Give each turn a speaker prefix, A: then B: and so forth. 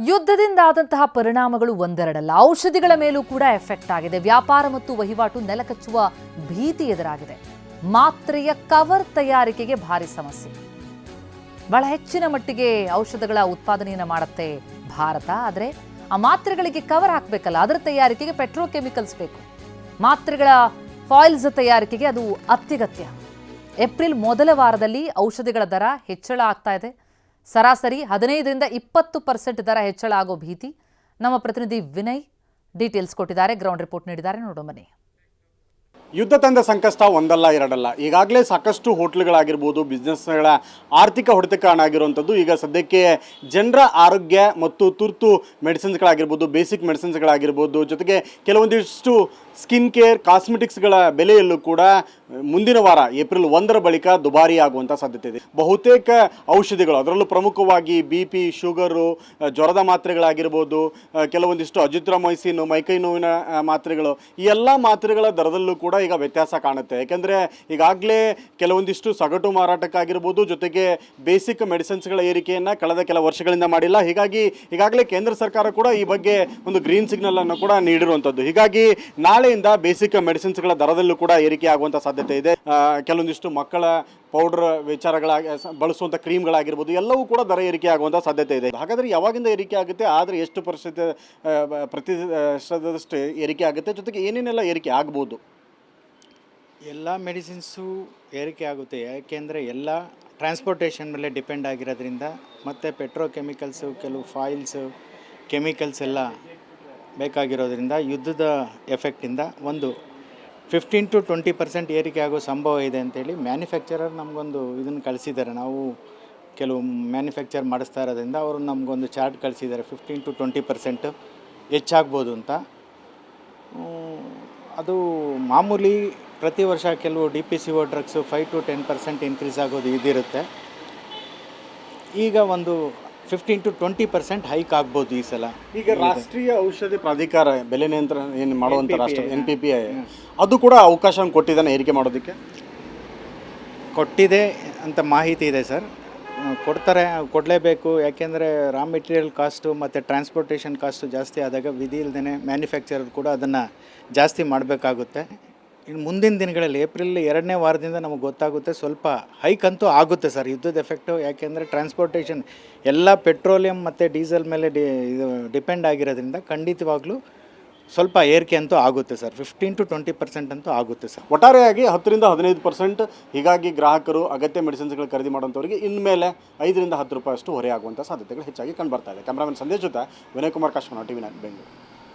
A: ಯುದ್ಧದಿಂದಾದಂತಹ ಪರಿಣಾಮಗಳು ಒಂದೆರಡಲ್ಲ. ಔಷಧಿಗಳ ಮೇಲೂ ಕೂಡ ಎಫೆಕ್ಟ್ ಆಗಿದೆ. ವ್ಯಾಪಾರ ಮತ್ತು ವಹಿವಾಟು ನೆಲಕಚ್ಚುವ ಭೀತಿ ಎದುರಾಗಿದೆ. ಮಾತ್ರೆಯ ಕವರ್ ತಯಾರಿಕೆಗೆ ಭಾರಿ ಸಮಸ್ಯೆ. ಬಹಳ ಹೆಚ್ಚಿನ ಮಟ್ಟಿಗೆ ಔಷಧಗಳ ಉತ್ಪಾದನೆಯನ್ನು ಮಾಡುತ್ತೆ ಭಾರತ. ಆದರೆ ಆ ಮಾತ್ರೆಗಳಿಗೆ ಕವರ್ ಹಾಕಬೇಕಲ್ಲ, ಅದರ ತಯಾರಿಕೆಗೆ ಪೆಟ್ರೋಕೆಮಿಕಲ್ಸ್ ಬೇಕು. ಮಾತ್ರೆಗಳ ಫಾಯಿಲ್ಸ್ ತಯಾರಿಕೆಗೆ ಅದು ಅತ್ಯಗತ್ಯ. ಏಪ್ರಿಲ್ ಮೊದಲ ವಾರದಲ್ಲಿ ಔಷಧಿಗಳ ದರ ಹೆಚ್ಚಳ ಆಗ್ತಾ ಇದೆ. ಸರಾಸರಿ 15ರಿಂದ 20% ದರ ಹೆಚ್ಚಳ ಆಗೋ ಭೀತಿ. ನಮ್ಮ ಪ್ರತಿನಿಧಿ ವಿನಯ್ ಡೀಟೇಲ್ಸ್ ಕೊಟ್ಟಿದ್ದಾರೆ, ಗ್ರೌಂಡ್ ರಿಪೋರ್ಟ್ ನೀಡಿದ್ದಾರೆ, ನೋಡೋ ಬನ್ನಿ.
B: ಯುದ್ಧ ತಂದ ಸಂಕಷ್ಟ ಒಂದಲ್ಲ ಎರಡಲ್ಲ. ಈಗಾಗಲೇ ಸಾಕಷ್ಟು ಹೋಟ್ಲುಗಳಾಗಿರ್ಬೋದು, ಬಿಸ್ನೆಸ್ಗಳ ಆರ್ಥಿಕ ಹೊಡೆತಕ್ಕೆ ಕಾರಣಾಗಿರುವಂಥದ್ದು. ಈಗ ಸದ್ಯಕ್ಕೆ ಜನರ ಆರೋಗ್ಯ ಮತ್ತು ತುರ್ತು ಮೆಡಿಸಿನ್ಸ್ಗಳಾಗಿರ್ಬೋದು, ಬೇಸಿಕ್ ಮೆಡಿಸಿನ್ಸ್ಗಳಾಗಿರ್ಬೋದು, ಜೊತೆಗೆ ಕೆಲವೊಂದಿಷ್ಟು ಸ್ಕಿನ್ ಕೇರ್ ಕಾಸ್ಮೆಟಿಕ್ಸ್ಗಳ ಬೆಲೆಯಲ್ಲೂ ಕೂಡ ಮುಂದಿನ ವಾರ ಏಪ್ರಿಲ್ 1ರ ಬಳಿಕ ದುಬಾರಿ ಆಗುವಂಥ ಸಾಧ್ಯತೆ ಇದೆ. ಬಹುತೇಕ ಔಷಧಿಗಳು, ಅದರಲ್ಲೂ ಪ್ರಮುಖವಾಗಿ BP, ಶುಗರು, ಜ್ವರದ ಮಾತ್ರೆಗಳಾಗಿರ್ಬೋದು, ಕೆಲವೊಂದಿಷ್ಟು ಅಜಿಥ್ರೊಮೈಸಿನ್, ಮೈಕೈ ನೋವಿನ ಮಾತ್ರೆಗಳು, ಈ ಎಲ್ಲ ಮಾತ್ರೆಗಳ ದರದಲ್ಲೂ ಕೂಡ ಈಗ ವ್ಯತ್ಯಾಸ ಕಾಣುತ್ತೆ. ಯಾಕೆಂದರೆ ಈಗಾಗಲೇ ಕೆಲವೊಂದಿಷ್ಟು ಸಗಟು ಮಾರಾಟಕ್ಕಾಗಿರ್ಬೋದು, ಜೊತೆಗೆ ಬೇಸಿಕ್ ಮೆಡಿಸಿನ್ಸ್ಗಳ ಏರಿಕೆಯನ್ನು ಕಳೆದ ಕೆಲ ವರ್ಷಗಳಿಂದ ಮಾಡಿಲ್ಲ. ಹೀಗಾಗಿ ಈಗಾಗಲೇ ಕೇಂದ್ರ ಸರ್ಕಾರ ಕೂಡ ಈ ಬಗ್ಗೆ ಒಂದು ಗ್ರೀನ್ ಸಿಗ್ನಲ್ ಅನ್ನು ಕೂಡ ನೀಡಿರುವಂಥದ್ದು. ಹೀಗಾಗಿ ನಾಳೆಯಿಂದ ಬೇಸಿಕ್ ಮೆಡಿಸಿನ್ಸ್ಗಳ ದರದಲ್ಲೂ ಕೂಡ ಏರಿಕೆ ಆಗುವಂಥ ಸಾಧ್ಯತೆ ಇದೆ. ಕೆಲವೊಂದಿಷ್ಟು ಮಕ್ಕಳ ಪೌಡರ್ ಬಳಸುವಂಥ ಕ್ರೀಮ್ಗಳಾಗಿರ್ಬೋದು, ಎಲ್ಲವೂ ಕೂಡ ದರ ಏರಿಕೆ ಆಗುವಂಥ ಸಾಧ್ಯತೆ ಇದೆ. ಹಾಗಾದರೆ ಯಾವಾಗಿಂದ ಏರಿಕೆ ಆಗುತ್ತೆ, ಆದರೆ ಎಷ್ಟು ಪ್ರತಿಶತದಷ್ಟು ಏರಿಕೆ ಆಗುತ್ತೆ, ಜೊತೆಗೆ ಏನೇನೆಲ್ಲ ಏರಿಕೆ ಆಗ್ಬೋದು?
C: ಎಲ್ಲ ಮೆಡಿಸಿನ್ಸು ಏರಿಕೆ ಆಗುತ್ತೆ. ಯಾಕೆಂದರೆ ಎಲ್ಲ ಟ್ರಾನ್ಸ್ಪೋರ್ಟೇಷನ್ ಮೇಲೆ ಡಿಪೆಂಡ್ ಆಗಿರೋದ್ರಿಂದ, ಮತ್ತು ಪೆಟ್ರೋಕೆಮಿಕಲ್ಸು, ಕೆಲವು ಫಾಯಿಲ್ಸು, ಕೆಮಿಕಲ್ಸ್ ಎಲ್ಲ ಬೇಕಾಗಿರೋದ್ರಿಂದ ಯುದ್ಧದ ಎಫೆಕ್ಟಿಂದ ಒಂದು 15 to 20% ಏರಿಕೆ ಆಗೋ ಸಂಭವ ಇದೆ ಅಂತೇಳಿ ಮ್ಯಾನುಫ್ಯಾಕ್ಚರರ್ ನಮಗೊಂದು ಇದನ್ನು ಕಳಿಸಿದ್ದಾರೆ. ನಾವು ಕೆಲವು ಮ್ಯಾನುಫ್ಯಾಕ್ಚರ್ ಮಾಡಿಸ್ತಾ ಇರೋದ್ರಿಂದ ಅವರು ನಮಗೊಂದು ಚಾರ್ಟ್ ಕಳಿಸಿದ್ದಾರೆ, 15 to 20% ಹೆಚ್ಚಾಗ್ಬೋದು ಅಂತ. ಅದು ಮಾಮೂಲಿ ಪ್ರತಿ ವರ್ಷ ಕೆಲವು DPCO ಡ್ರಗ್ಸು 5 to 10% ಇನ್ಕ್ರೀಸ್ ಆಗೋದು ಇದಿರುತ್ತೆ. ಈಗ ಒಂದು 15 to 20% ಹೈಕ್ ಆಗ್ಬೋದು ಈ ಸಲ.
B: ಈಗ ರಾಷ್ಟ್ರೀಯ ಔಷಧಿ ಪ್ರಾಧಿಕಾರ ಬೆಲೆ ನಿಯಂತ್ರಣ ಏನು ಮಾಡುವಂಥ ರಾಷ್ಟ್ರ NPPA ಅದು ಕೂಡ ಅವಕಾಶ ಕೊಟ್ಟಿದ್ದಾನೆ ಏರಿಕೆ ಮಾಡೋದಕ್ಕೆ?
C: ಕೊಟ್ಟಿದೆ ಅಂತ ಮಾಹಿತಿ ಇದೆ ಸರ್. ಕೊಡ್ತಾರೆ, ಕೊಡಲೇಬೇಕು. ಯಾಕೆಂದರೆ ರಾ ಮೆಟೀರಿಯಲ್ ಕಾಸ್ಟು ಮತ್ತು ಟ್ರಾನ್ಸ್ಪೋರ್ಟೇಷನ್ ಕಾಸ್ಟು ಜಾಸ್ತಿ ಆದಾಗ ವಿಧಿ ಇಲ್ಲದೇ ಮ್ಯಾನುಫ್ಯಾಕ್ಚರರ್ ಕೂಡ ಅದನ್ನು ಜಾಸ್ತಿ ಮಾಡಬೇಕಾಗುತ್ತೆ. ಇನ್ನು ಮುಂದಿನ ದಿನಗಳಲ್ಲಿ ಏಪ್ರಿಲ್ 2ನೇ ವಾರದಿಂದ ನಮಗೆ ಗೊತ್ತಾಗುತ್ತೆ, ಸ್ವಲ್ಪ ಹೈಕ್ ಅಂತೂ ಆಗುತ್ತೆ ಸರ್ ಯುದ್ಧದ ಎಫೆಕ್ಟು. ಯಾಕೆಂದರೆ ಟ್ರಾನ್ಸ್ಪೋರ್ಟೇಷನ್ ಎಲ್ಲ ಪೆಟ್ರೋಲಿಯಂ ಮತ್ತು ಡೀಸೆಲ್ ಮೇಲೆ ಇದು ಡಿಪೆಂಡ್ ಆಗಿರೋದ್ರಿಂದ ಖಂಡಿತವಾಗ್ಲೂ ಸ್ವಲ್ಪ ಏರಿಕೆ ಅಂತೂ ಆಗುತ್ತೆ ಸರ್. 15 to 20% ಅಂತೂ ಆಗುತ್ತೆ ಸರ್.
B: ಒಟ್ಟಾರೆಯಾಗಿ 10ರಿಂದ 15%. ಹೀಗಾಗಿ ಗ್ರಾಹಕರು ಅಗತ್ಯ ಮೆಡಿಸಿನ್ಸ್ಗಳು ಖರೀದಿ ಮಾಡೋಂಥವ್ರಿಗೆ ಇನ್ಮೇಲೆ 5ರಿಂದ 10 ರೂಪಾಯಿ ಅಷ್ಟು ಹೊರೆ ಆಗುವಂಥ ಸಾಧ್ಯತೆಗಳು ಹೆಚ್ಚಾಗಿ ಕಂಡುಬರ್ತಾ ಇದೆ. ಕ್ಯಾಮ್ರಾಮನ್ ಸಂದೇಶ್ ಜೊತೆ ವಿನಯ್ ಕುಮಾರ್ ಕಾಶ್ಮೀರ್, TV9 ಬೆಂಗಳೂರು.